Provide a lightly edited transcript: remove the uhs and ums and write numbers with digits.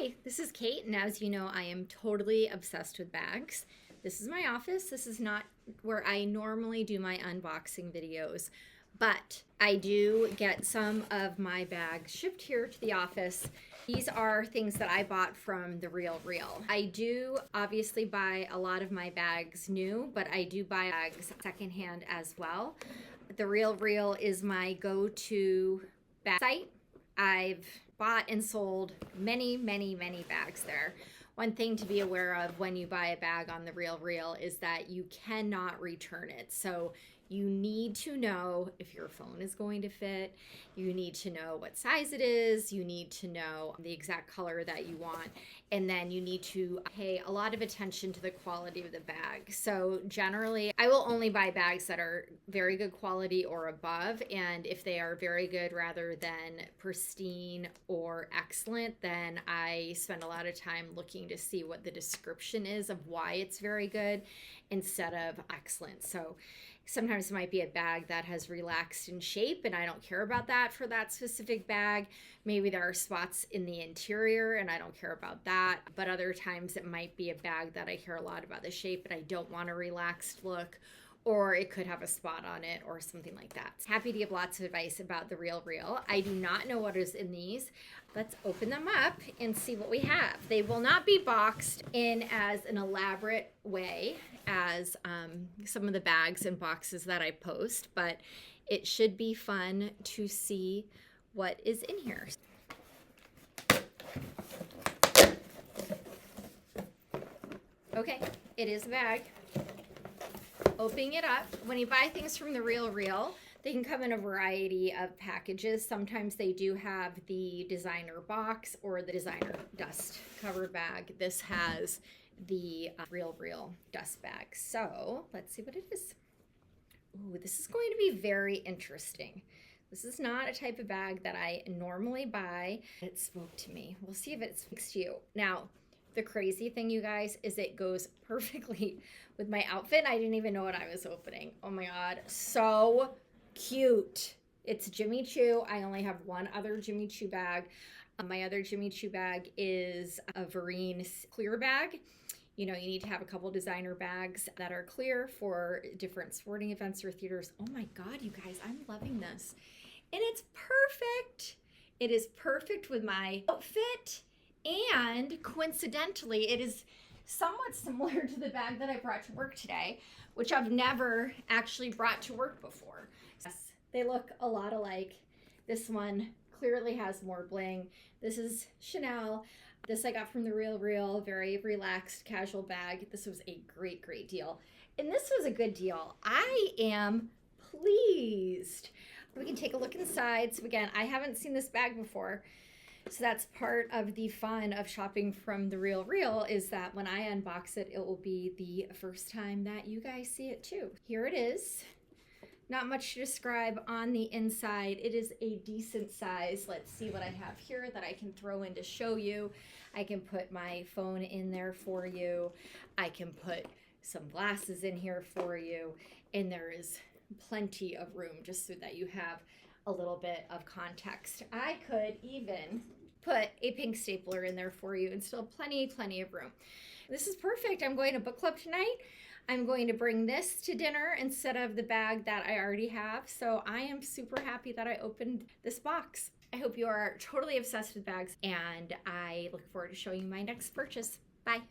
Hi, this is Kate, and as you know, I am totally obsessed with bags. This is my office. This is not where I normally do my unboxing videos, but I do get some of my bags shipped here to the office. These are things that I bought from The Real Real. I do obviously buy a lot of my bags new, but I do buy bags secondhand as well. The Real Real is my go-to bag site. I've bought and sold many bags there. One thing to be aware of when you buy a bag on The Real Real is that you cannot return it. So you need to know if your phone is going to fit. You need to know what size it is. You need to know the exact color that you want. And then you need to pay a lot of attention to the quality of the bag. So generally, I will only buy bags that are very good quality or above. And if they are very good rather than pristine or excellent, then I spend a lot of time looking to see what the description is of why it's very good instead of excellent. So sometimes it might be a bag that has relaxed in shape and I don't care about that for that specific bag. Maybe there are spots in the interior and I don't care about that. But other times it might be a bag that I care a lot about the shape and I don't want a relaxed look, or it could have a spot on it or something like that. Happy to give lots of advice about The Real Real. I do not know what is in these. Let's open them up and see what we have. They will not be boxed in as an elaborate way as some of the bags and boxes that I post, but it should be fun to see what is in here. Okay, it is a bag. Opening it up. When you buy things from The Real Real, they can come in a variety of packages. Sometimes they do have the designer box or the designer dust cover bag. This has the Real Real dust bag. So let's see what it is. Ooh, this is going to be very interesting. This is not a type of bag that I normally buy. It spoke to me. We'll see if it speaks to you. Now, the crazy thing, you guys, is it goes perfectly with my outfit. I didn't even know what I was opening. Oh my God, so cute. It's Jimmy Choo. I only have one other Jimmy Choo bag. My other Jimmy Choo bag is a Varenne clear bag. You know, you need to have a couple designer bags that are clear for different sporting events or theaters. Oh my God, you guys, I'm loving this. And it's perfect. It is perfect with my outfit. And coincidentally, it is somewhat similar to the bag that I brought to work today, which I've never actually brought to work before. Yes, they look a lot alike. This one clearly has more bling. This is Chanel. This I got from The Real Real, very relaxed, casual bag. This was a great deal. And this was a good deal. I am pleased. We can take a look inside. So again, I haven't seen this bag before. So that's part of the fun of shopping from The Real Real, is that when I unbox it, it will be the first time that you guys see it too. Here it is. Not much to describe on the inside. It is a decent size. Let's see what I have here that I can throw in to show you. I can put my phone in there for you. I can put some glasses in here for you. And there is plenty of room just so that you have a little bit of context. I could even put a pink stapler in there for you and still plenty of room. This is perfect. I'm going to book club tonight. I'm going to bring this to dinner instead of the bag that I already have. So I am super happy that I opened this box. I hope you are totally obsessed with bags, and I look forward to showing you my next purchase. Bye.